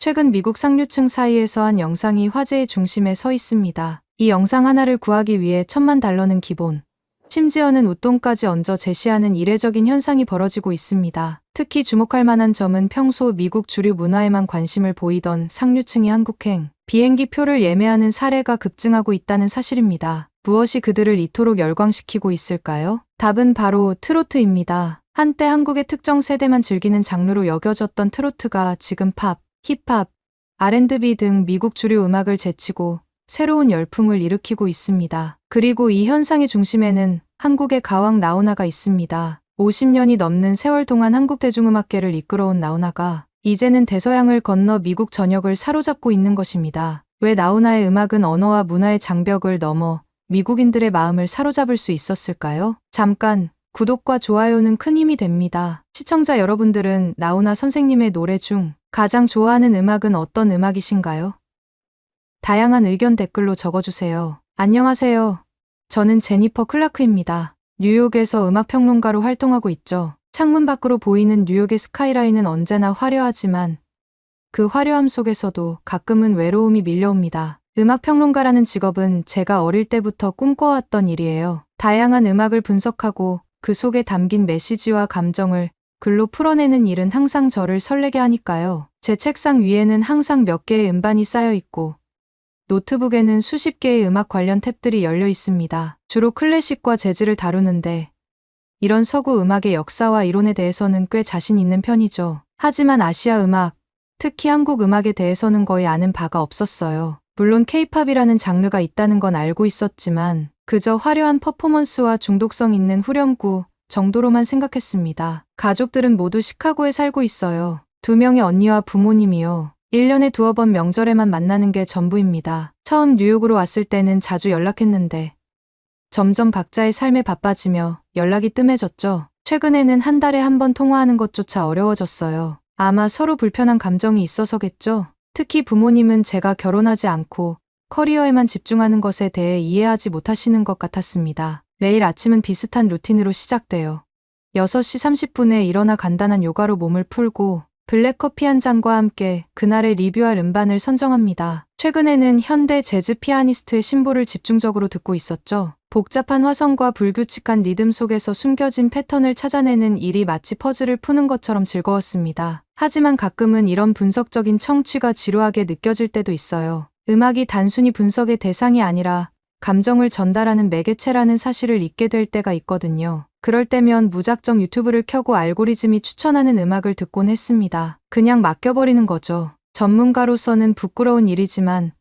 최근 미국 상류층 사이에서 한 영상이 화제의 중심에 서 있습니다. 이 영상 하나를 구하기 위해 $10,000는 기본. 심지어는 웃돈까지 얹어 제시하는 이례적인 현상이 벌어지고 있습니다. 특히 주목할 만한 점은 평소 미국 주류 문화에만 관심을 보이던 상류층이 한국행, 비행기 표를 예매하는 사례가 급증하고 있다는 사실입니다. 무엇이 그들을 이토록 열광시키고 있을까요? 답은 바로 트로트입니다. 한때 한국의 특정 세대만 즐기는 장르로 여겨졌던 트로트가 지금 팝, 힙합, R&B 등 미국 주류 음악을 제치고 새로운 열풍을 일으키고 있습니다. 그리고 이 현상의 중심에는 한국의 가왕 나훈아가 있습니다. 50년이 넘는 세월 동안 한국 대중음악계를 이끌어온 나훈아가 이제는 대서양을 건너 미국 전역을 사로잡고 있는 것입니다. 왜 나훈아의 음악은 언어와 문화의 장벽을 넘어 미국인들의 마음을 사로잡을 수 있었을까요? 잠깐, 구독과 좋아요는 큰 힘이 됩니다. 시청자 여러분들은 나훈아 선생님의 노래 중 가장 좋아하는 음악은 어떤 음악이신가요? 다양한 의견 댓글로 적어주세요. 안녕하세요. 저는 제니퍼 클라크입니다. 뉴욕에서 음악평론가로 활동하고 있죠. 창문 밖으로 보이는 뉴욕의 스카이라인은 언제나 화려하지만 그 화려함 속에서도 가끔은 외로움이 밀려옵니다. 음악평론가라는 직업은 제가 어릴 때부터 꿈꿔왔던 일이에요. 다양한 음악을 분석하고 그 속에 담긴 메시지와 감정을 글로 풀어내는 일은 항상 저를 설레게 하니까요. 제 책상 위에는 항상 몇 개의 음반이 쌓여 있고 노트북에는 수십 개의 음악 관련 탭들이 열려 있습니다. 주로 클래식과 재즈를 다루는데 이런 서구 음악의 역사와 이론에 대해서는 꽤 자신 있는 편이죠. 하지만 아시아 음악, 특히 한국 음악에 대해서는 거의 아는 바가 없었어요. 물론 K-팝이라는 장르가 있다는 건 알고 있었지만 그저 화려한 퍼포먼스와 중독성 있는 후렴구 정도로만 생각했습니다. 가족들은 모두 시카고에 살고 있어요. 2명의 언니와 부모님이요. 1년에 2번 명절에만 만나는 게 전부입니다. 처음 뉴욕으로 왔을 때는 자주 연락했는데 점점 각자의 삶에 바빠지며 연락이 뜸해졌죠. 최근에는 한 달에 한 번 통화하는 것조차 어려워졌어요. 아마 서로 불편한 감정이 있어서겠죠. 특히 부모님은 제가 결혼하지 않고 커리어에만 집중하는 것에 대해 이해하지 못하시는 것 같았습니다. 매일 아침은 비슷한 루틴으로 시작돼요. 6시 30분에 일어나 간단한 요가로 몸을 풀고 블랙커피 한 잔과 함께 그날의 리뷰할 음반을 선정합니다. 최근에는 현대 재즈 피아니스트의 신보를 집중적으로 듣고 있었죠. 복잡한 화성과 불규칙한 리듬 속에서 숨겨진 패턴을 찾아내는 일이 마치 퍼즐을 푸는 것처럼 즐거웠습니다. 하지만 가끔은 이런 분석적인 청취가 지루하게 느껴질 때도 있어요. 음악이 단순히 분석의 대상이 아니라 감정을 전달하는 매개체라는 사실을 잊게 될 때가 있거든요. 그럴 때면 무작정 유튜브를 켜고 알고리즘이 추천하는 음악을 듣곤 했습니다. 그냥 맡겨버리는 거죠. 전문가로서는 부끄러운 일이지만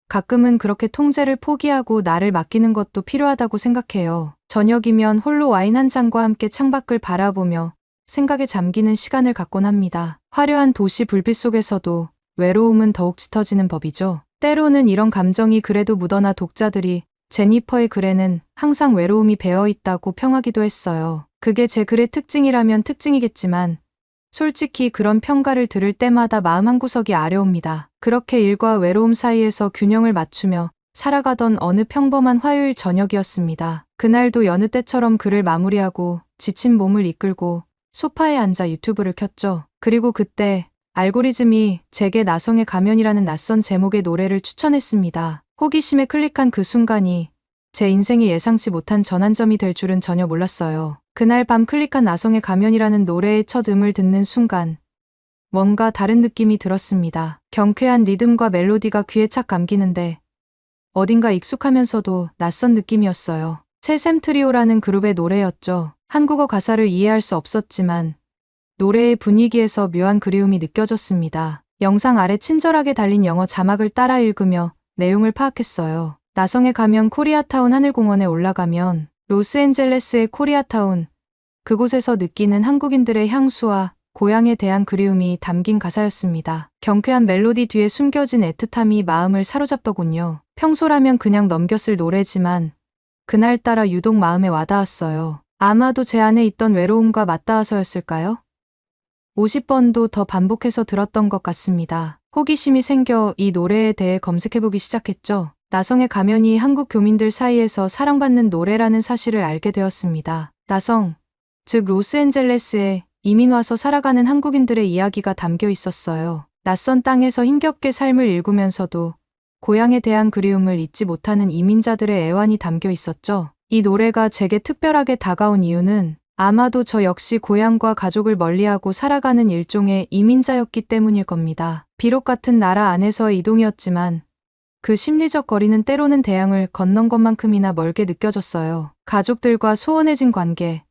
가끔은 그렇게 통제를 포기하고 나를 맡기는 것도 필요하다고 생각해요. 저녁이면 홀로 와인 한 잔과 함께 창밖을 바라보며 생각에 잠기는 시간을 갖곤 합니다. 화려한 도시 불빛 속에서도 외로움은 더욱 짙어지는 법이죠. 때로는 이런 감정이 그래도 묻어나 독자들이 제니퍼의 글에는 항상 외로움이 배어있다고 평하기도 했어요. 그게 제 글의 특징이라면 특징이겠지만 솔직히 그런 평가를 들을 때마다 마음 한구석이 아려옵니다. 그렇게 일과 외로움 사이에서 균형을 맞추며 살아가던 어느 평범한 화요일 저녁이었습니다. 그날도 여느 때처럼 글을 마무리하고 지친 몸을 이끌고 소파에 앉아 유튜브를 켰죠. 그리고 그때 알고리즘이 제게 나성의 가면이라는 낯선 제목의 노래를 추천했습니다. 호기심에 클릭한 그 순간이 제 인생에 예상치 못한 전환점이 될 줄은 전혀 몰랐어요. 그날 밤 클릭한 나성의 가면이라는 노래의 첫 음을 듣는 순간 뭔가 다른 느낌이 들었습니다. 경쾌한 리듬과 멜로디가 귀에 착 감기는데 어딘가 익숙하면서도 낯선 느낌이었어요. 새샘 트리오라는 그룹의 노래였죠. 한국어 가사를 이해할 수 없었지만 노래의 분위기에서 묘한 그리움이 느껴졌습니다. 영상 아래 친절하게 달린 영어 자막을 따라 읽으며 내용을 파악했어요. 나성에 가면 코리아타운 하늘공원에 올라가면 로스앤젤레스의 코리아타운, 그곳에서 느끼는 한국인들의 향수와 고향에 대한 그리움이 담긴 가사였습니다. 경쾌한 멜로디 뒤에 숨겨진 애틋함이 마음을 사로잡더군요. 평소라면 그냥 넘겼을 노래지만 그날따라 유독 마음에 와닿았어요. 아마도 제 안에 있던 외로움과 맞닿아서였을까요? 50번도 더 반복해서 들었던 것 같습니다. 호기심이 생겨 이 노래에 대해 검색해보기 시작했죠. 나성의 가면이 한국 교민들 사이에서 사랑받는 노래라는 사실을 알게 되었습니다. 나성, 즉 로스앤젤레스에 이민 와서 살아가는 한국인들의 이야기가 담겨 있었어요. 낯선 땅에서 힘겹게 삶을 일구면서도 고향에 대한 그리움을 잊지 못하는 이민자들의 애환이 담겨 있었죠. 이 노래가 제게 특별하게 다가온 이유는 아마도 저 역시 고향과 가족을 멀리하고 살아가는 일종의 이민자였기 때문일 겁니다. 비록 같은 나라 안에서의 이동이었지만 그 심리적 거리는 때로는 대양을 건넌 것만큼이나 멀게 느껴졌어요. 가족들과 소원해진 관계,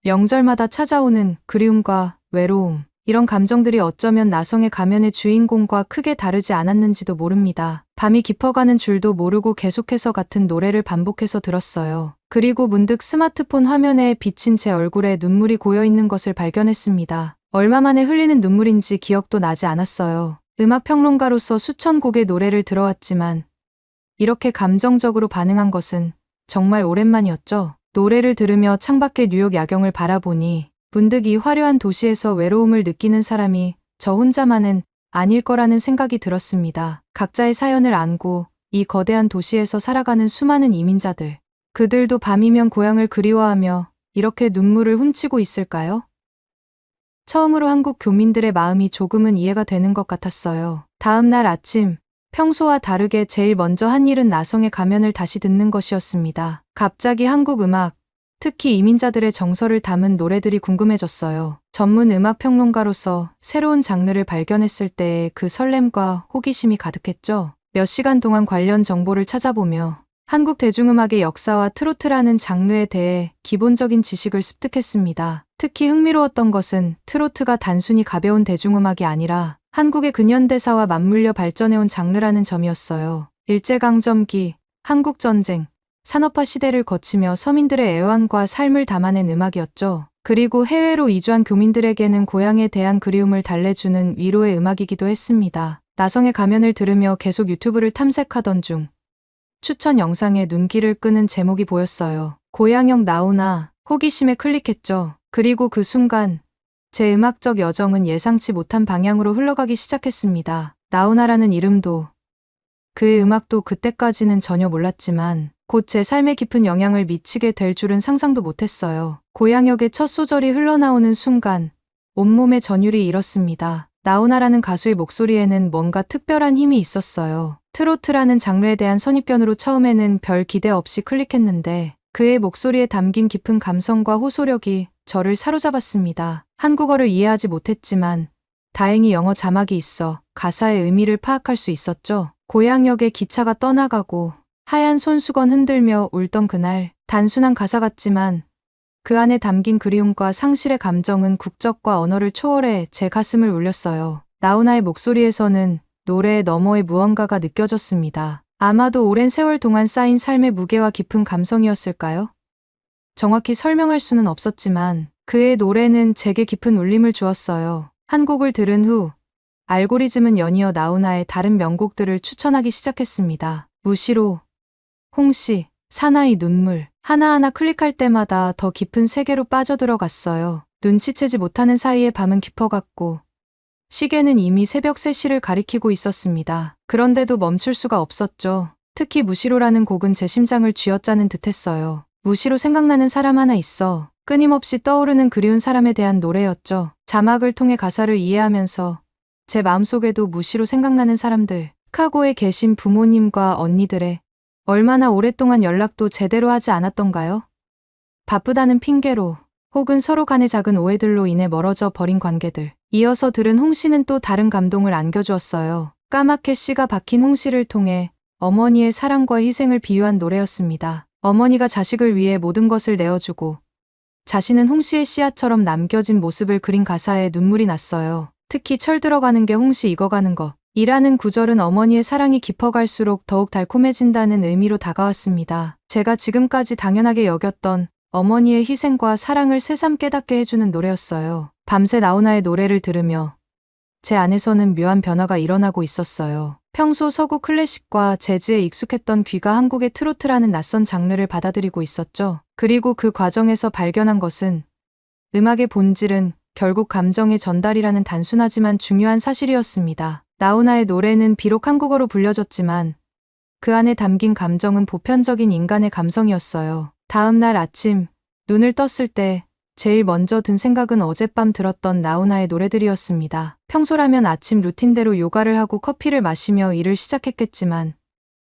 명절마다 찾아오는 그리움과 외로움, 이런 감정들이 어쩌면 나성의 가면의 주인공과 크게 다르지 않았는지도 모릅니다. 밤이 깊어가는 줄도 모르고 계속해서 같은 노래를 반복해서 들었어요. 그리고 문득 스마트폰 화면에 비친 제 얼굴에 눈물이 고여있는 것을 발견했습니다. 얼마 만에 흘리는 눈물인지 기억도 나지 않았어요. 음악평론가로서 수천 곡의 노래를 들어왔지만 이렇게 감정적으로 반응한 것은 정말 오랜만이었죠. 노래를 들으며 창밖의 뉴욕 야경을 바라보니 문득 이 화려한 도시에서 외로움을 느끼는 사람이 저 혼자만은 아닐 거라는 생각이 들었습니다. 각자의 사연을 안고 이 거대한 도시에서 살아가는 수많은 이민자들. 그들도 밤이면 고향을 그리워하며 이렇게 눈물을 훔치고 있을까요? 처음으로 한국 교민들의 마음이 조금은 이해가 되는 것 같았어요. 다음 날 아침, 평소와 다르게 제일 먼저 한 일은 나성의 가면을 다시 듣는 것이었습니다. 갑자기 한국 음악, 특히 이민자들의 정서를 담은 노래들이 궁금해졌어요. 전문 음악 평론가로서 새로운 장르를 발견했을 때의 그 설렘과 호기심이 가득했죠. 몇 시간 동안 관련 정보를 찾아보며 한국 대중음악의 역사와 트로트라는 장르에 대해 기본적인 지식을 습득했습니다. 특히 흥미로웠던 것은 트로트가 단순히 가벼운 대중음악이 아니라 한국의 근현대사와 맞물려 발전해온 장르라는 점이었어요. 일제강점기, 한국전쟁, 산업화 시대를 거치며 서민들의 애환과 삶을 담아낸 음악이었죠. 그리고 해외로 이주한 교민들에게는 고향에 대한 그리움을 달래주는 위로의 음악이기도 했습니다. 나성의 가면을 들으며 계속 유튜브를 탐색하던 중 추천 영상에 눈길을 끄는 제목이 보였어요. 고향역 나오나. 호기심에 클릭했죠. 그리고 그 순간 제 음악적 여정은 예상치 못한 방향으로 흘러가기 시작했습니다. 나훈아라는 이름도 그의 음악도 그때까지는 전혀 몰랐지만 곧 제 삶에 깊은 영향을 미치게 될 줄은 상상도 못했어요. 고향역의 첫 소절이 흘러나오는 순간 온몸의 전율이 일었습니다. 나훈아라는 가수의 목소리에는 뭔가 특별한 힘이 있었어요. 트로트라는 장르에 대한 선입견으로 처음에는 별 기대 없이 클릭했는데 그의 목소리에 담긴 깊은 감성과 호소력이 저를 사로잡았습니다. 한국어를 이해하지 못했지만 다행히 영어 자막이 있어 가사의 의미를 파악할 수 있었죠. 고향역에 기차가 떠나가고 하얀 손수건 흔들며 울던 그날, 단순한 가사 같지만 그 안에 담긴 그리움과 상실의 감정은 국적과 언어를 초월해 제 가슴을 울렸어요. 나훈아의 목소리에서는 노래의 너머의 무언가가 느껴졌습니다. 아마도 오랜 세월 동안 쌓인 삶의 무게와 깊은 감성이었을까요? 정확히 설명할 수는 없었지만 그의 노래는 제게 깊은 울림을 주었어요. 한 곡을 들은 후 알고리즘은 연이어 나훈아의 다른 명곡들을 추천하기 시작했습니다. 무시로, 홍시, 사나이 눈물, 하나하나 클릭할 때마다 더 깊은 세계로 빠져들어갔어요. 눈치채지 못하는 사이에 밤은 깊어갔고 시계는 이미 새벽 3시를 가리키고 있었습니다. 그런데도 멈출 수가 없었죠. 특히 무시로라는 곡은 제 심장을 쥐어짜는 듯했어요. 무시로 생각나는 사람 하나 있어. 끊임없이 떠오르는 그리운 사람에 대한 노래였죠. 자막을 통해 가사를 이해하면서 제 마음속에도 무시로 생각나는 사람들, 시카고에 계신 부모님과 언니들의 얼마나 오랫동안 연락도 제대로 하지 않았던가요? 바쁘다는 핑계로 혹은 서로 간의 작은 오해들로 인해 멀어져 버린 관계들. 이어서 들은 홍시는 또 다른 감동을 안겨주었어요. 까맣게 씨가 박힌 홍시를 통해 어머니의 사랑과 희생을 비유한 노래였습니다. 어머니가 자식을 위해 모든 것을 내어주고 자신은 홍시의 씨앗처럼 남겨진 모습을 그린 가사에 눈물이 났어요. 특히 철 들어가는 게 홍시 익어가는 것. 이라는 구절은 어머니의 사랑이 깊어갈수록 더욱 달콤해진다는 의미로 다가왔습니다. 제가 지금까지 당연하게 여겼던 어머니의 희생과 사랑을 새삼 깨닫게 해주는 노래였어요. 밤새 나훈아의 노래를 들으며 제 안에서는 묘한 변화가 일어나고 있었어요. 평소 서구 클래식과 재즈에 익숙했던 귀가 한국의 트로트라는 낯선 장르를 받아들이고 있었죠. 그리고 그 과정에서 발견한 것은 음악의 본질은 결국 감정의 전달이라는 단순하지만 중요한 사실이었습니다. 나훈아의 노래는 비록 한국어로 불려졌지만 그 안에 담긴 감정은 보편적인 인간의 감성이었어요. 다음 날 아침 눈을 떴을 때 제일 먼저 든 생각은 어젯밤 들었던 나훈아의 노래들이었습니다. 평소라면 아침 루틴대로 요가를 하고 커피를 마시며 일을 시작했겠지만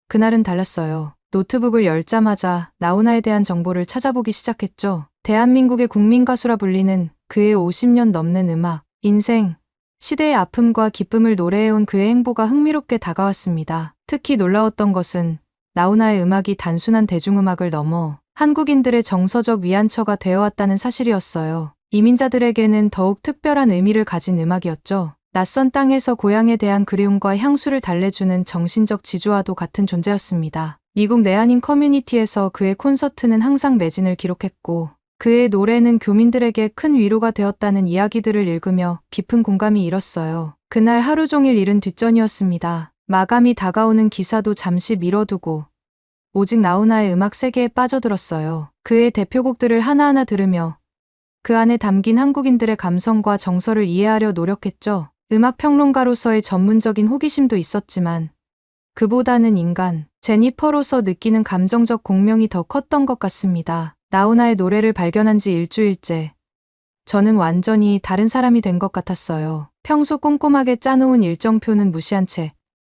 그날은 달랐어요. 노트북을 열자마자 나훈아에 대한 정보를 찾아보기 시작했죠. 대한민국의 국민 가수라 불리는 그의 50년 넘는 음악, 인생, 시대의 아픔과 기쁨을 노래해온 그의 행보가 흥미롭게 다가왔습니다. 특히 놀라웠던 것은 나훈아의 음악이 단순한 대중음악을 넘어 한국인들의 정서적 위안처가 되어왔다는 사실이었어요. 이민자들에게는 더욱 특별한 의미를 가진 음악이었죠. 낯선 땅에서 고향에 대한 그리움과 향수를 달래주는 정신적 지주와도 같은 존재였습니다. 미국 내한인 커뮤니티에서 그의 콘서트는 항상 매진을 기록했고 그의 노래는 교민들에게 큰 위로가 되었다는 이야기들을 읽으며 깊은 공감이 일었어요. 그날 하루 종일 일은 뒷전이었습니다. 마감이 다가오는 기사도 잠시 미뤄두고 오직 나훈아의 음악 세계에 빠져들었어요. 그의 대표곡들을 하나하나 들으며 그 안에 담긴 한국인들의 감성과 정서를 이해하려 노력했죠. 음악 평론가로서의 전문적인 호기심도 있었지만 그보다는 인간, 제니퍼로서 느끼는 감정적 공명이 더 컸던 것 같습니다. 나훈아의 노래를 발견한 지 일주일째. 저는 완전히 다른 사람이 된 것 같았어요. 평소 꼼꼼하게 짜놓은 일정표는 무시한 채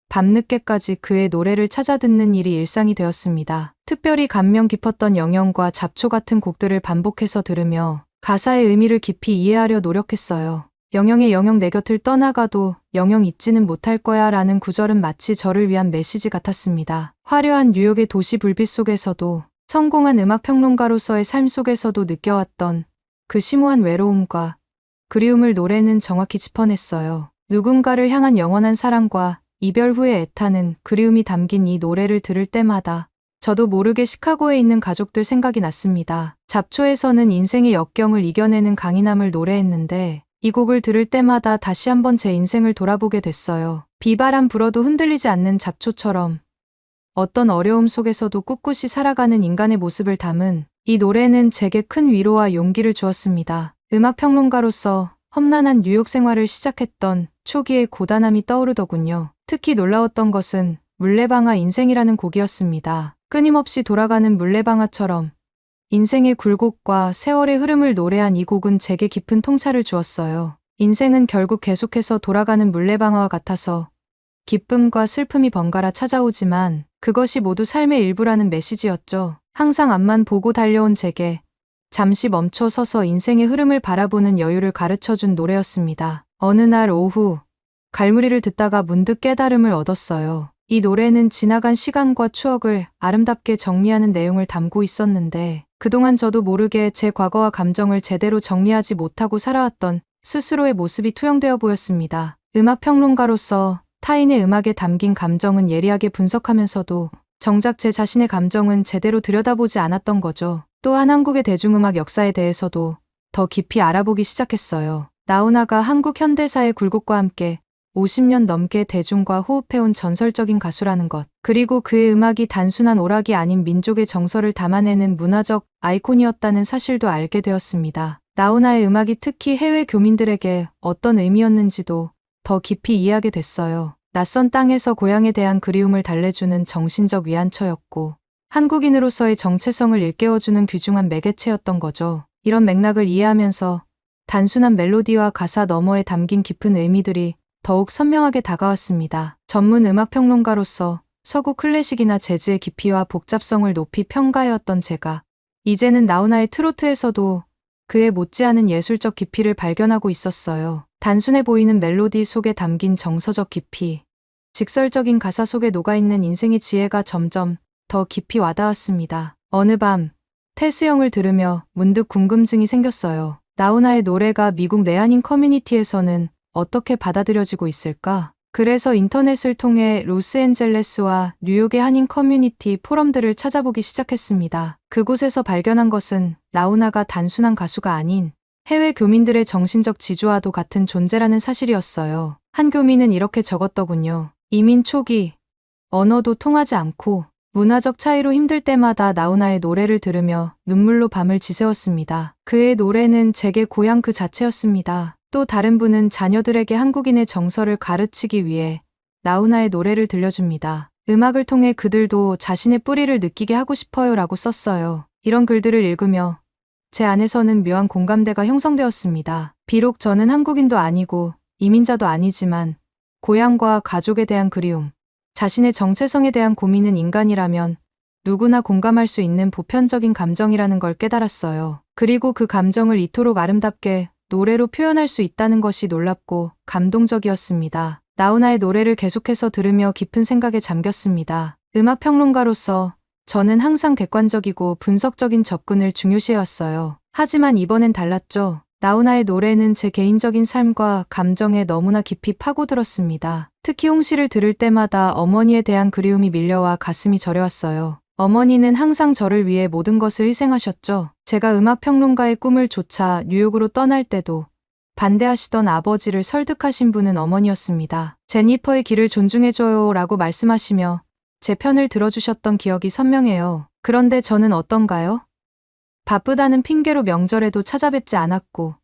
밤늦게까지 그의 노래를 찾아 듣는 일이 일상이 되었습니다. 특별히 감명 깊었던 영영과 잡초 같은 곡들을 반복해서 들으며 가사의 의미를 깊이 이해하려 노력했어요. 영영의 영영 내 곁을 떠나가도 영영 잊지는 못할 거야 라는 구절은 마치 저를 위한 메시지 같았습니다. 화려한 뉴욕의 도시 불빛 속에서도 성공한 음악평론가로서의 삶 속에서도 느껴왔던 그 심오한 외로움과 그리움을 노래는 정확히 짚어냈어요. 누군가를 향한 영원한 사랑과 이별 후의 애타는 그리움이 담긴 이 노래를 들을 때마다 저도 모르게 시카고에 있는 가족들 생각이 났습니다. 잡초에서는 인생의 역경을 이겨내는 강인함을 노래했는데 이 곡을 들을 때마다 다시 한번 제 인생을 돌아보게 됐어요. 비바람 불어도 흔들리지 않는 잡초처럼 어떤 어려움 속에서도 꿋꿋이 살아가는 인간의 모습을 담은 이 노래는 제게 큰 위로와 용기를 주었습니다. 음악평론가로서 험난한 뉴욕 생활을 시작했던 초기의 고단함이 떠오르더군요. 특히 놀라웠던 것은 물레방아 인생이라는 곡이었습니다. 끊임없이 돌아가는 물레방아처럼 인생의 굴곡과 세월의 흐름을 노래한 이 곡은 제게 깊은 통찰을 주었어요. 인생은 결국 계속해서 돌아가는 물레방아와 같아서 기쁨과 슬픔이 번갈아 찾아오지만 그것이 모두 삶의 일부라는 메시지였죠. 항상 앞만 보고 달려온 제게 잠시 멈춰 서서 인생의 흐름을 바라보는 여유를 가르쳐준 노래였습니다. 어느 날 오후 갈무리를 듣다가 문득 깨달음을 얻었어요. 이 노래는 지나간 시간과 추억을 아름답게 정리하는 내용을 담고 있었는데 그동안 저도 모르게 제 과거와 감정을 제대로 정리하지 못하고 살아왔던 스스로의 모습이 투영되어 보였습니다. 음악평론가로서 타인의 음악에 담긴 감정은 예리하게 분석하면서도 정작 제 자신의 감정은 제대로 들여다보지 않았던 거죠. 또한 한국의 대중음악 역사에 대해서도 더 깊이 알아보기 시작했어요. 나훈아가 한국 현대사의 굴곡과 함께 50년 넘게 대중과 호흡해온 전설적인 가수라는 것, 그리고 그의 음악이 단순한 오락이 아닌 민족의 정서를 담아내는 문화적 아이콘이었다는 사실도 알게 되었습니다. 나훈아의 음악이 특히 해외 교민들에게 어떤 의미였는지도 더 깊이 이해하게 됐어요. 낯선 땅에서 고향에 대한 그리움을 달래주는 정신적 위안처였고 한국인으로서의 정체성을 일깨워주는 귀중한 매개체였던 거죠. 이런 맥락을 이해하면서 단순한 멜로디와 가사 너머에 담긴 깊은 의미들이 더욱 선명하게 다가왔습니다. 전문 음악평론가로서 서구 클래식이나 재즈의 깊이와 복잡성을 높이 평가해왔던 제가 이제는 나훈아의 트로트에서도 그의 못지않은 예술적 깊이를 발견하고 있었어요. 단순해 보이는 멜로디 속에 담긴 정서적 깊이, 직설적인 가사 속에 녹아있는 인생의 지혜가 점점 더 깊이 와닿았습니다. 어느 밤 테스 형을 들으며 문득 궁금증이 생겼어요. 나훈아의 노래가 미국 내한인 커뮤니티에서는 어떻게 받아들여지고 있을까? 그래서 인터넷을 통해 로스앤젤레스와 뉴욕의 한인 커뮤니티 포럼들을 찾아보기 시작했습니다. 그곳에서 발견한 것은 나훈아가 단순한 가수가 아닌 해외 교민들의 정신적 지주와도 같은 존재라는 사실이었어요. 한 교민은 이렇게 적었더군요. 이민 초기, 언어도 통하지 않고 문화적 차이로 힘들 때마다 나훈아의 노래를 들으며 눈물로 밤을 지새웠습니다. 그의 노래는 제게 고향 그 자체였습니다. 또 다른 분은 자녀들에게 한국인의 정서를 가르치기 위해 나훈아의 노래를 들려줍니다. 음악을 통해 그들도 자신의 뿌리를 느끼게 하고 싶어요 라고 썼어요. 이런 글들을 읽으며 제 안에서는 묘한 공감대가 형성되었습니다. 비록 저는 한국인도 아니고 이민자도 아니지만 고향과 가족에 대한 그리움, 자신의 정체성에 대한 고민은 인간이라면 누구나 공감할 수 있는 보편적인 감정이라는 걸 깨달았어요. 그리고 그 감정을 이토록 아름답게 노래로 표현할 수 있다는 것이 놀랍고 감동적이었습니다. 나훈아의 노래를 계속해서 들으며 깊은 생각에 잠겼습니다. 음악평론가로서 저는 항상 객관적이고 분석적인 접근을 중요시해왔어요. 하지만 이번엔 달랐죠. 나훈아의 노래는 제 개인적인 삶과 감정에 너무나 깊이 파고들었습니다. 특히 홍시를 들을 때마다 어머니에 대한 그리움이 밀려와 가슴이 저려왔어요. 어머니는 항상 저를 위해 모든 것을 희생하셨죠. 제가 음악평론가의 꿈을 좇아 뉴욕으로 떠날 때도 반대하시던 아버지를 설득하신 분은 어머니였습니다. 제니퍼의 길을 존중해줘요 라고 말씀하시며 제 편을 들어주셨던 기억이 선명해요. 그런데 저는 어떤가요? 바쁘다는 핑계로 명절에도 찾아뵙지 않았고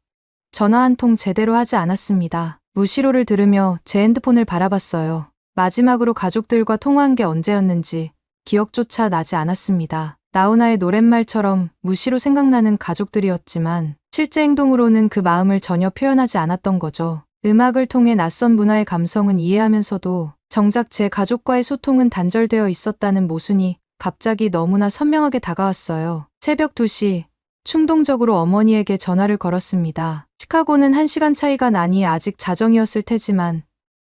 전화 한 통 제대로 하지 않았습니다. 무시로를 들으며 제 핸드폰을 바라봤어요. 마지막으로 가족들과 통화한 게 언제였는지 기억조차 나지 않았습니다. 나훈아의 노랫말처럼 무시로 생각나는 가족들이었지만 실제 행동으로는 그 마음을 전혀 표현하지 않았던 거죠. 음악을 통해 낯선 문화의 감성은 이해하면서도 정작 제 가족과의 소통은 단절되어 있었다는 모순이 갑자기 너무나 선명하게 다가왔어요. 새벽 2시, 충동적으로 어머니에게 전화를 걸었습니다. 시카고는 1시간 차이가 나니 아직 자정이었을 테지만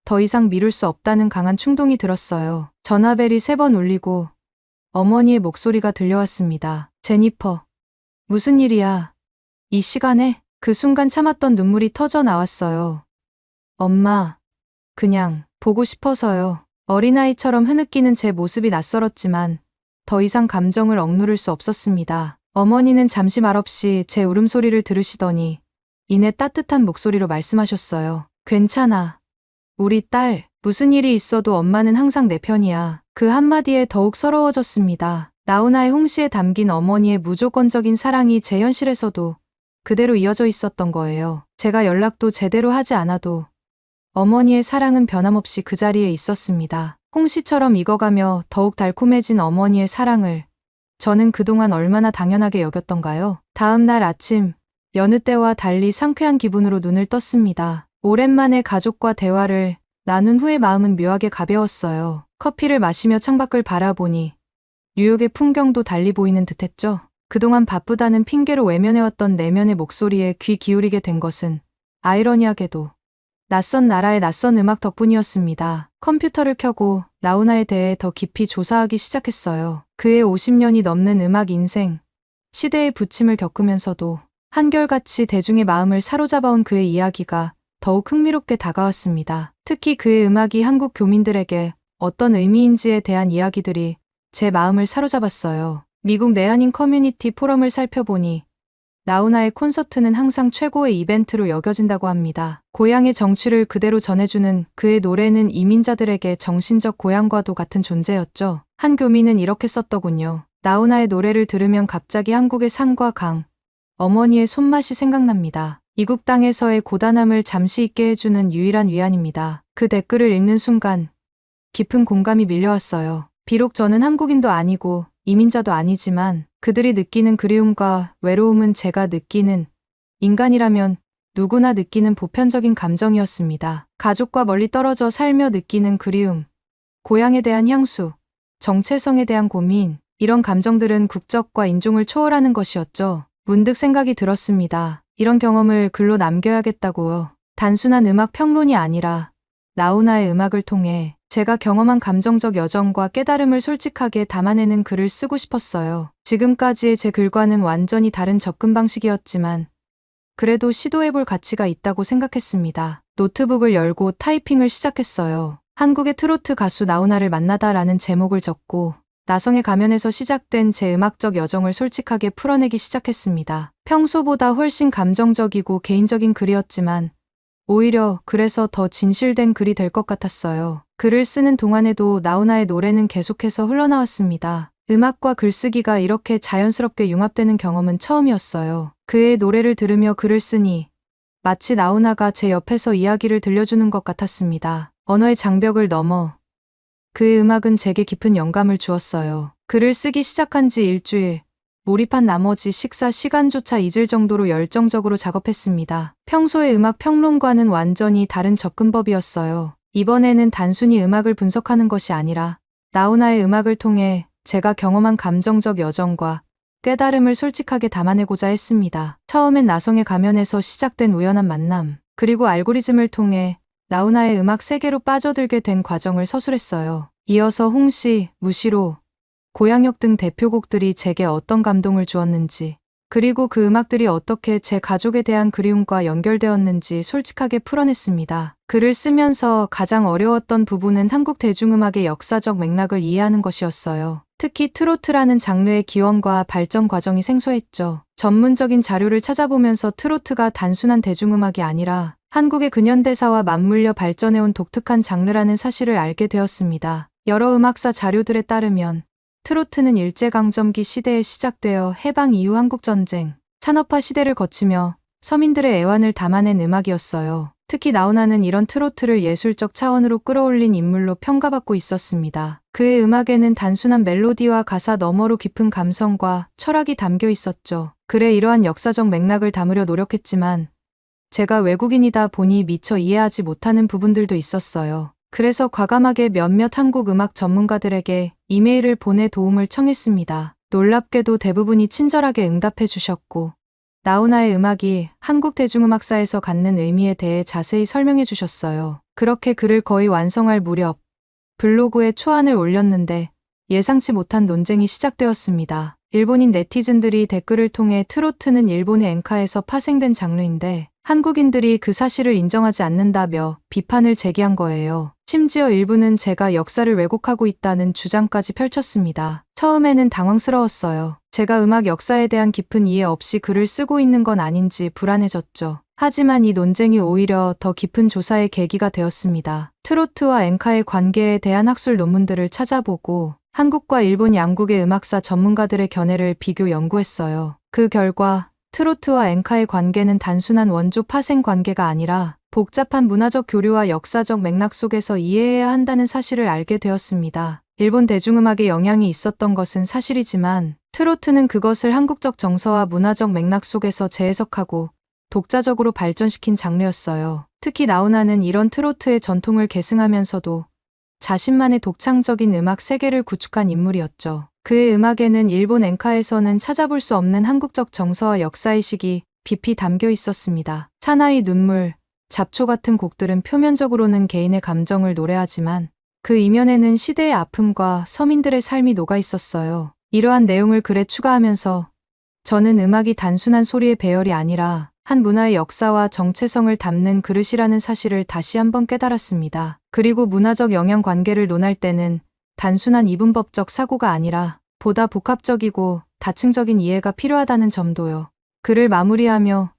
더 이상 미룰 수 없다는 강한 충동이 들었어요. 전화벨이 3번 울리고 어머니의 목소리가 들려왔습니다. 제니퍼, 무슨 일이야? 이 시간에? 그 순간 참았던 눈물이 터져 나왔어요. 엄마, 그냥 보고 싶어서요. 어린아이처럼 흐느끼는 제 모습이 낯설었지만 더 이상 감정을 억누를 수 없었습니다. 어머니는 잠시 말없이 제 울음소리를 들으시더니 이내 따뜻한 목소리로 말씀하셨어요. 괜찮아. 우리 딸, 무슨 일이 있어도 엄마는 항상 내 편이야. 그 한마디에 더욱 서러워졌습니다. 나훈아의 홍시에 담긴 어머니의 무조건적인 사랑이 제 현실에서도 그대로 이어져 있었던 거예요. 제가 연락도 제대로 하지 않아도 어머니의 사랑은 변함없이 그 자리에 있었습니다. 홍시처럼 익어가며 더욱 달콤해진 어머니의 사랑을 저는 그동안 얼마나 당연하게 여겼던가요? 다음 날 아침, 여느 때와 달리 상쾌한 기분으로 눈을 떴습니다. 오랜만에 가족과 대화를 나눈 후에 마음은 묘하게 가벼웠어요. 커피를 마시며 창밖을 바라보니 뉴욕의 풍경도 달리 보이는 듯했죠. 그동안 바쁘다는 핑계로 외면해왔던 내면의 목소리에 귀 기울이게 된 것은 아이러니하게도 낯선 나라의 낯선 음악 덕분이었습니다. 컴퓨터를 켜고 나훈아에 대해 더 깊이 조사하기 시작했어요. 그의 50년이 넘는 음악 인생, 시대의 부침을 겪으면서도 한결같이 대중의 마음을 사로잡아온 그의 이야기가 더욱 흥미롭게 다가왔습니다. 특히 그의 음악이 한국 교민들에게 어떤 의미인지에 대한 이야기들이 제 마음을 사로잡았어요. 미국 내한인 커뮤니티 포럼을 살펴보니 나훈아의 콘서트는 항상 최고의 이벤트로 여겨진다고 합니다. 고향의 정취를 그대로 전해주는 그의 노래는 이민자들에게 정신적 고향과도 같은 존재였죠. 한 교민은 이렇게 썼더군요. 나훈아의 노래를 들으면 갑자기 한국의 산과 강, 어머니의 손맛이 생각납니다. 이국 땅에서의 고단함을 잠시 잊게 해주는 유일한 위안입니다. 그 댓글을 읽는 순간 깊은 공감이 밀려왔어요. 비록 저는 한국인도 아니고 이민자도 아니지만 그들이 느끼는 그리움과 외로움은 제가 느끼는, 인간이라면 누구나 느끼는 보편적인 감정이었습니다. 가족과 멀리 떨어져 살며 느끼는 그리움, 고향에 대한 향수, 정체성에 대한 고민, 이런 감정들은 국적과 인종을 초월하는 것이었죠. 문득 생각이 들었습니다. 이런 경험을 글로 남겨야겠다고요. 단순한 음악 평론이 아니라 나훈아의 음악을 통해 제가 경험한 감정적 여정과 깨달음을 솔직하게 담아내는 글을 쓰고 싶었어요. 지금까지의 제 글과는 완전히 다른 접근 방식이었지만 그래도 시도해볼 가치가 있다고 생각했습니다. 노트북을 열고 타이핑을 시작했어요. 한국의 트로트 가수 나훈아를 만나다라는 제목을 적고 나성의 가면에서 시작된 제 음악적 여정을 솔직하게 풀어내기 시작했습니다. 평소보다 훨씬 감정적이고 개인적인 글이었지만 오히려 그래서 더 진실된 글이 될 것 같았어요. 글을 쓰는 동안에도 나훈아의 노래는 계속해서 흘러나왔습니다. 음악과 글쓰기가 이렇게 자연스럽게 융합되는 경험은 처음이었어요. 그의 노래를 들으며 글을 쓰니 마치 나훈아가 제 옆에서 이야기를 들려주는 것 같았습니다. 언어의 장벽을 넘어 그의 음악은 제게 깊은 영감을 주었어요. 글을 쓰기 시작한 지 일주일, 몰입한 나머지 식사 시간조차 잊을 정도로 열정적으로 작업했습니다. 평소의 음악 평론과는 완전히 다른 접근법이었어요. 이번에는 단순히 음악을 분석하는 것이 아니라 나훈아의 음악을 통해 제가 경험한 감정적 여정과 깨달음을 솔직하게 담아내고자 했습니다. 처음엔 나성의 가면에서 시작된 우연한 만남, 그리고 알고리즘을 통해 나훈아의 음악 세계로 빠져들게 된 과정을 서술했어요. 이어서 홍시, 무시로, 고향역 등 대표곡들이 제게 어떤 감동을 주었는지, 그리고 그 음악들이 어떻게 제 가족에 대한 그리움과 연결되었는지 솔직하게 풀어냈습니다. 글을 쓰면서 가장 어려웠던 부분은 한국 대중음악의 역사적 맥락을 이해하는 것이었어요. 특히 트로트라는 장르의 기원과 발전 과정이 생소했죠. 전문적인 자료를 찾아보면서 트로트가 단순한 대중음악이 아니라 한국의 근현대사와 맞물려 발전해온 독특한 장르라는 사실을 알게 되었습니다. 여러 음악사 자료들에 따르면 트로트는 일제강점기 시대에 시작되어 해방 이후 한국전쟁, 산업화 시대를 거치며 서민들의 애환을 담아낸 음악이었어요. 특히 나훈아는 이런 트로트를 예술적 차원으로 끌어올린 인물로 평가받고 있었습니다. 그의 음악에는 단순한 멜로디와 가사 너머로 깊은 감성과 철학이 담겨 있었죠. 글에 이러한 역사적 맥락을 담으려 노력했지만 제가 외국인이다 보니 미처 이해하지 못하는 부분들도 있었어요. 그래서 과감하게 몇몇 한국 음악 전문가들에게 이메일을 보내 도움을 청했습니다. 놀랍게도 대부분이 친절하게 응답해 주셨고 나훈아의 음악이 한국 대중음악사에서 갖는 의미에 대해 자세히 설명해 주셨어요. 그렇게 글을 거의 완성할 무렵 블로그에 초안을 올렸는데 예상치 못한 논쟁이 시작되었습니다. 일본인 네티즌들이 댓글을 통해 트로트는 일본의 엔카에서 파생된 장르인데 한국인들이 그 사실을 인정하지 않는다며 비판을 제기한 거예요. 심지어 일부는 제가 역사를 왜곡하고 있다는 주장까지 펼쳤습니다. 처음에는 당황스러웠어요. 제가 음악 역사에 대한 깊은 이해 없이 글을 쓰고 있는 건 아닌지 불안해졌죠. 하지만 이 논쟁이 오히려 더 깊은 조사의 계기가 되었습니다. 트로트와 엔카의 관계에 대한 학술 논문들을 찾아보고 한국과 일본 양국의 음악사 전문가들의 견해를 비교 연구했어요. 그 결과 트로트와 엔카의 관계는 단순한 원조 파생 관계가 아니라 복잡한 문화적 교류와 역사적 맥락 속에서 이해해야 한다는 사실을 알게 되었습니다. 일본 대중음악에 영향이 있었던 것은 사실이지만 트로트는 그것을 한국적 정서와 문화적 맥락 속에서 재해석하고 독자적으로 발전시킨 장르였어요. 특히 나훈아는 이런 트로트의 전통을 계승하면서도 자신만의 독창적인 음악 세계를 구축한 인물이었죠. 그의 음악에는 일본 엔카에서는 찾아볼 수 없는 한국적 정서와 역사의식이 깊이 담겨 있었습니다. 사나이 눈물, 잡초 같은 곡들은 표면적으로는 개인의 감정을 노래하지만 그 이면에는 시대의 아픔과 서민들의 삶이 녹아 있었어요. 이러한 내용을 글에 추가하면서 저는 음악이 단순한 소리의 배열이 아니라 한 문화의 역사와 정체성을 담는 그릇이라는 사실을 다시 한번 깨달았습니다. 그리고 문화적 영향 관계를 논할 때는 단순한 이분법적 사고가 아니라 보다 복합적이고 다층적인 이해가 필요하다는 점도요. 글을 마무리하며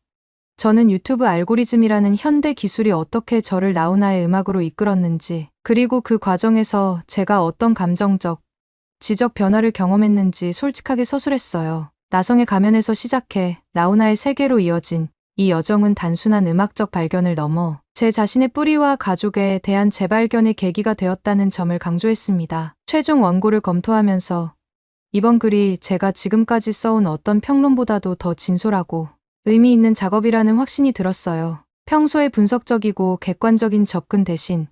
저는 유튜브 알고리즘이라는 현대 기술이 어떻게 저를 나훈아의 음악으로 이끌었는지, 그리고 그 과정에서 제가 어떤 감정적, 지적 변화를 경험했는지 솔직하게 서술했어요. 나성의 가면에서 시작해 나훈아의 세계로 이어진 이 여정은 단순한 음악적 발견을 넘어 제 자신의 뿌리와 가족에 대한 재발견의 계기가 되었다는 점을 강조했습니다. 최종 원고를 검토하면서 이번 글이 제가 지금까지 써온 어떤 평론보다도 더 진솔하고 의미 있는 작업이라는 확신이 들었어요. 평소에 분석적이고 객관적인 접근 대신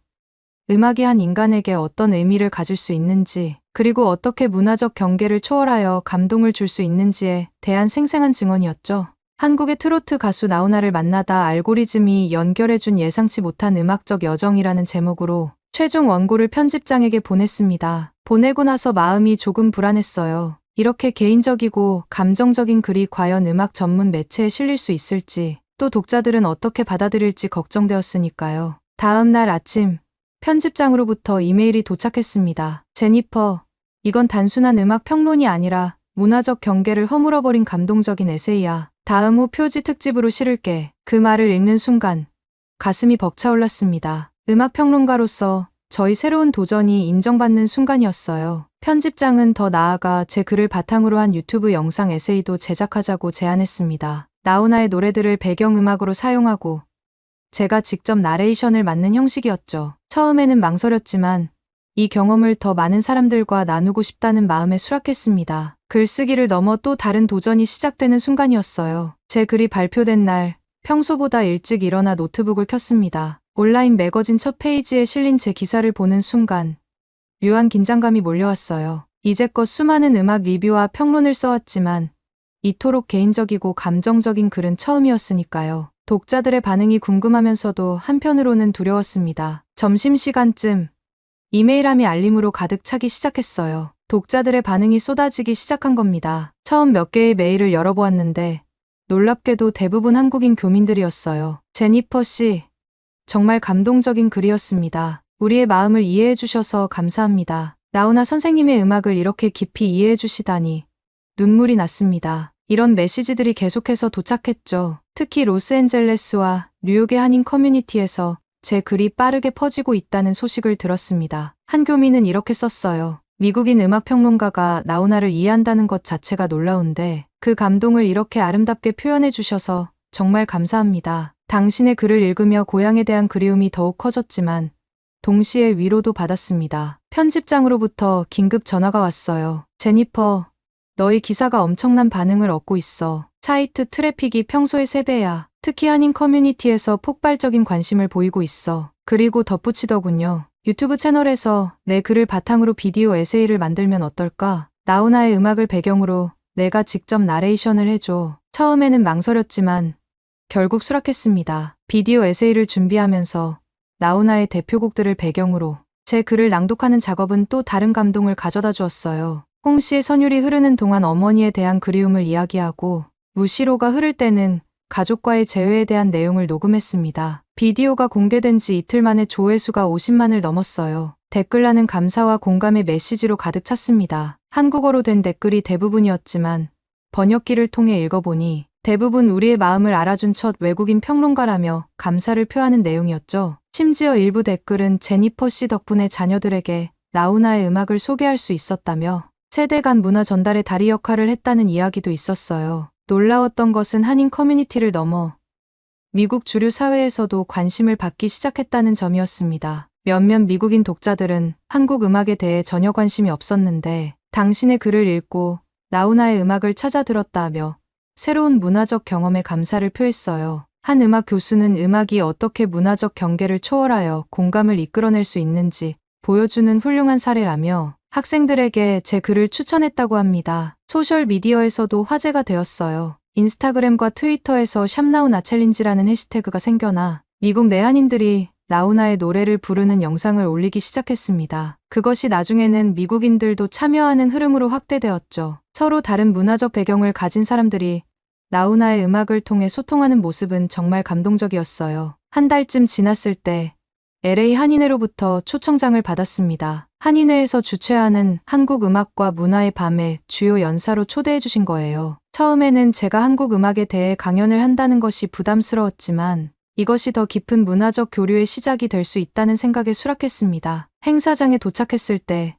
음악이 한 인간에게 어떤 의미를 가질 수 있는지, 그리고 어떻게 문화적 경계를 초월하여 감동을 줄 수 있는지에 대한 생생한 증언이었죠. 한국의 트로트 가수 나훈아를 만나다 알고리즘이 연결해준 예상치 못한 음악적 여정이라는 제목으로 최종 원고를 편집장에게 보냈습니다. 보내고 나서 마음이 조금 불안했어요. 이렇게 개인적이고 감정적인 글이 과연 음악 전문 매체에 실릴 수 있을지, 또 독자들은 어떻게 받아들일지 걱정되었으니까요. 다음 날 아침, 편집장으로부터 이메일이 도착했습니다. 제니퍼, 이건 단순한 음악 평론이 아니라 문화적 경계를 허물어버린 감동적인 에세이야. 다음 후 표지 특집으로 실을게. 그 말을 읽는 순간 가슴이 벅차올랐습니다. 음악 평론가로서 저희 새로운 도전이 인정받는 순간이었어요. 편집장은 더 나아가 제 글을 바탕으로 한 유튜브 영상 에세이도 제작하자고 제안했습니다. 나훈아의 노래들을 배경음악으로 사용하고 제가 직접 나레이션을 맡는 형식이었죠. 처음에는 망설였지만 이 경험을 더 많은 사람들과 나누고 싶다는 마음에 수락했습니다. 글쓰기를 넘어 또 다른 도전이 시작되는 순간이었어요. 제 글이 발표된 날, 평소보다 일찍 일어나 노트북을 켰습니다. 온라인 매거진 첫 페이지에 실린 제 기사를 보는 순간, 묘한 긴장감이 몰려왔어요. 이제껏 수많은 음악 리뷰와 평론을 써왔지만, 이토록 개인적이고 감정적인 글은 처음이었으니까요. 독자들의 반응이 궁금하면서도 한편으로는 두려웠습니다. 점심시간쯤 이메일함이 알림으로 가득 차기 시작했어요. 독자들의 반응이 쏟아지기 시작한 겁니다. 처음 몇 개의 메일을 열어보았는데 놀랍게도 대부분 한국인 교민들이었어요. 제니퍼 씨, 정말 감동적인 글이었습니다. 우리의 마음을 이해해 주셔서 감사합니다. 나훈아 선생님의 음악을 이렇게 깊이 이해해 주시다니 눈물이 났습니다. 이런 메시지들이 계속해서 도착했죠. 특히 로스앤젤레스와 뉴욕의 한인 커뮤니티에서 제 글이 빠르게 퍼지고 있다는 소식을 들었습니다. 한 교민은 이렇게 썼어요. 미국인 음악평론가가 나훈아를 이해한다는 것 자체가 놀라운데 그 감동을 이렇게 아름답게 표현해 주셔서 정말 감사합니다. 당신의 글을 읽으며 고향에 대한 그리움이 더욱 커졌지만 동시에 위로도 받았습니다. 편집장으로부터 긴급 전화가 왔어요. 제니퍼, 너희 기사가 엄청난 반응을 얻고 있어. 사이트 트래픽이 평소의 3배야. 특히 한인 커뮤니티에서 폭발적인 관심을 보이고 있어. 그리고 덧붙이더군요. 유튜브 채널에서 내 글을 바탕으로 비디오 에세이를 만들면 어떨까? 나훈아의 음악을 배경으로 내가 직접 나레이션을 해줘. 처음에는 망설였지만 결국 수락했습니다. 비디오 에세이를 준비하면서 나훈아의 대표곡들을 배경으로 제 글을 낭독하는 작업은 또 다른 감동을 가져다 주었어요. 홍씨의 선율이 흐르는 동안 어머니에 대한 그리움을 이야기하고 무시로가 흐를 때는 가족과의 재회에 대한 내용을 녹음했습니다. 비디오가 공개된 지 이틀 만에 조회수가 50만을 넘었어요. 댓글란은 감사와 공감의 메시지로 가득 찼습니다. 한국어로 된 댓글이 대부분이었지만 번역기를 통해 읽어보니 대부분 우리의 마음을 알아준 첫 외국인 평론가라며 감사를 표하는 내용이었죠. 심지어 일부 댓글은 제니퍼 씨 덕분에 자녀들에게 나훈아의 음악을 소개할 수 있었다며 세대 간 문화 전달의 다리 역할을 했다는 이야기도 있었어요. 놀라웠던 것은 한인 커뮤니티를 넘어 미국 주류 사회에서도 관심을 받기 시작했다는 점이었습니다. 몇몇 미국인 독자들은 한국 음악에 대해 전혀 관심이 없었는데 당신의 글을 읽고 나훈아의 음악을 찾아 들었다며 새로운 문화적 경험에 감사를 표했어요. 한 음악 교수는 음악이 어떻게 문화적 경계를 초월하여 공감을 이끌어낼 수 있는지 보여주는 훌륭한 사례라며 학생들에게 제 글을 추천했다고 합니다. 소셜미디어에서도 화제가 되었어요. 인스타그램과 트위터에서 샵나훈아 챌린지라는 해시태그가 생겨나 미국 내한인들이 나훈아의 노래를 부르는 영상을 올리기 시작했습니다. 그것이 나중에는 미국인들도 참여하는 흐름으로 확대되었죠. 서로 다른 문화적 배경을 가진 사람들이 나훈아의 음악을 통해 소통하는 모습은 정말 감동적이었어요. 한 달쯤 지났을 때 LA 한인회로부터 초청장을 받았습니다. 한인회에서 주최하는 한국 음악과 문화의 밤에 주요 연사로 초대해 주신 거예요. 처음에는 제가 한국 음악에 대해 강연을 한다는 것이 부담스러웠지만 이것이 더 깊은 문화적 교류의 시작이 될 수 있다는 생각에 수락했습니다. 행사장에 도착했을 때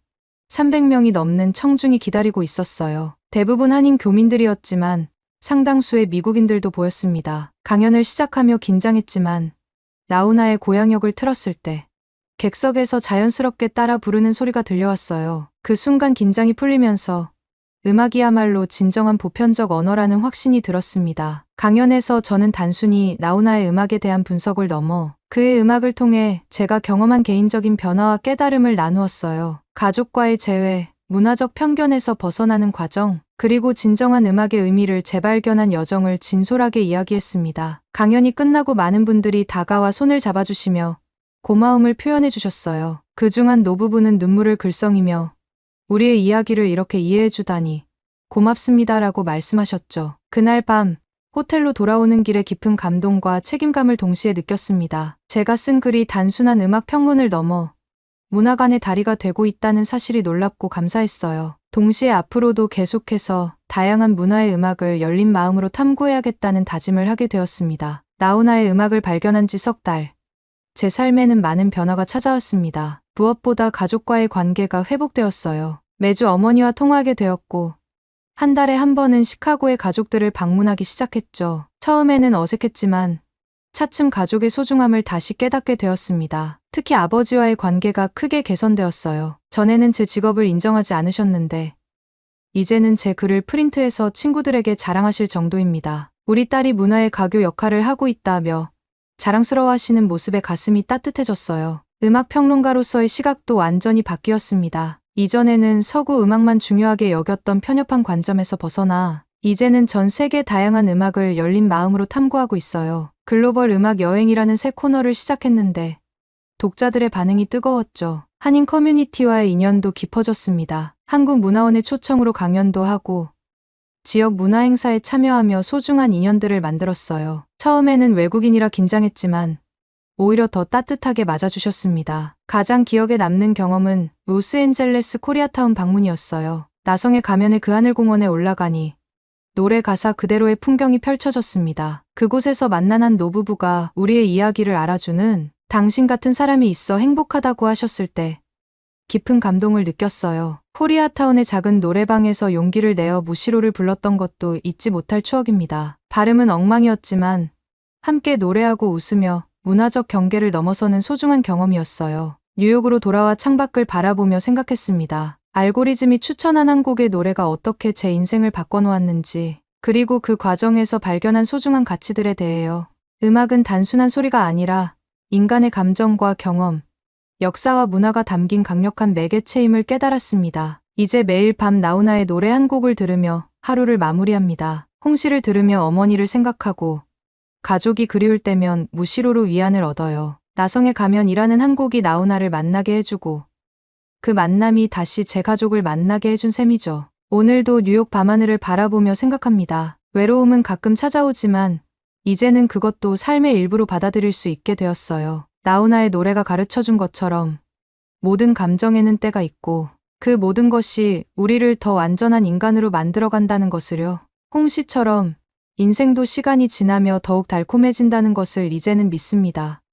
300명이 넘는 청중이 기다리고 있었어요. 대부분 한인 교민들이었지만 상당수의 미국인들도 보였습니다. 강연을 시작하며 긴장했지만 나훈아의 고향역을 틀었을 때 객석에서 자연스럽게 따라 부르는 소리가 들려왔어요. 그 순간 긴장이 풀리면서 음악이야말로 진정한 보편적 언어라는 확신이 들었습니다. 강연에서 저는 단순히 나훈아의 음악에 대한 분석을 넘어 그의 음악을 통해 제가 경험한 개인적인 변화와 깨달음을 나누었어요. 가족과의 재회, 문화적 편견에서 벗어나는 과정, 그리고 진정한 음악의 의미를 재발견한 여정을 진솔하게 이야기했습니다. 강연이 끝나고 많은 분들이 다가와 손을 잡아주시며 고마움을 표현해 주셨어요. 그중 한 노부부는 눈물을 글썽이며 우리의 이야기를 이렇게 이해해 주다니 고맙습니다라고 말씀하셨죠. 그날 밤 호텔로 돌아오는 길에 깊은 감동과 책임감을 동시에 느꼈습니다. 제가 쓴 글이 단순한 음악 평론을 넘어 문화관의 다리가 되고 있다는 사실이 놀랍고 감사했어요. 동시에 앞으로도 계속해서 다양한 문화의 음악을 열린 마음으로 탐구해야겠다는 다짐을 하게 되었습니다. 나훈아의 음악을 발견한 지 석 달. 제 삶에는 많은 변화가 찾아왔습니다. 무엇보다 가족과의 관계가 회복되었어요. 매주 어머니와 통화하게 되었고 한 달에 한 번은 시카고의 가족들을 방문하기 시작했죠. 처음에는 어색했지만 차츰 가족의 소중함을 다시 깨닫게 되었습니다. 특히 아버지와의 관계가 크게 개선되었어요. 전에는 제 직업을 인정하지 않으셨는데 이제는 제 글을 프린트해서 친구들에게 자랑하실 정도입니다. 우리 딸이 문화의 가교 역할을 하고 있다며 자랑스러워하시는 모습에 가슴이 따뜻해졌어요. 음악 평론가로서의 시각도 완전히 바뀌었습니다. 이전에는 서구 음악만 중요하게 여겼던 편협한 관점에서 벗어나 이제는 전 세계 다양한 음악을 열린 마음으로 탐구하고 있어요. 글로벌 음악 여행이라는 새 코너를 시작했는데 독자들의 반응이 뜨거웠죠. 한인 커뮤니티와의 인연도 깊어졌습니다. 한국문화원의 초청으로 강연도 하고 지역 문화행사에 참여하며 소중한 인연들을 만들었어요. 처음에는 외국인이라 긴장했지만 오히려 더 따뜻하게 맞아주셨습니다. 가장 기억에 남는 경험은 로스앤젤레스 코리아타운 방문이었어요. 나성의 가면의 그 하늘공원에 올라가니 노래 가사 그대로의 풍경이 펼쳐졌습니다. 그곳에서 만난 한 노부부가 우리의 이야기를 알아주는 당신 같은 사람이 있어 행복하다고 하셨을 때 깊은 감동을 느꼈어요. 코리아타운의 작은 노래방에서 용기를 내어 무시로를 불렀던 것도 잊지 못할 추억입니다. 발음은 엉망이었지만 함께 노래하고 웃으며 문화적 경계를 넘어서는 소중한 경험이었어요. 뉴욕으로 돌아와 창밖을 바라보며 생각했습니다. 알고리즘이 추천한 한 곡의 노래가 어떻게 제 인생을 바꿔놓았는지, 그리고 그 과정에서 발견한 소중한 가치들에 대해요. 음악은 단순한 소리가 아니라 인간의 감정과 경험, 역사와 문화가 담긴 강력한 매개체임을 깨달았습니다. 이제 매일 밤 나훈아의 노래 한 곡을 들으며 하루를 마무리합니다. 홍시를 들으며 어머니를 생각하고 가족이 그리울 때면 무시로로 위안을 얻어요. 나성에 가면이라는 한 곡이 나훈아를 만나게 해주고 그 만남이 다시 제 가족을 만나게 해준 셈이죠. 오늘도 뉴욕 밤하늘을 바라보며 생각합니다. 외로움은 가끔 찾아오지만 이제는 그것도 삶의 일부로 받아들일 수 있게 되었어요. 나훈아의 노래가 가르쳐준 것처럼 모든 감정에는 때가 있고 그 모든 것이 우리를 더 완전한 인간으로 만들어간다는 것을요. 홍시처럼 인생도 시간이 지나며 더욱 달콤해진다는 것을 이제는 믿습니다.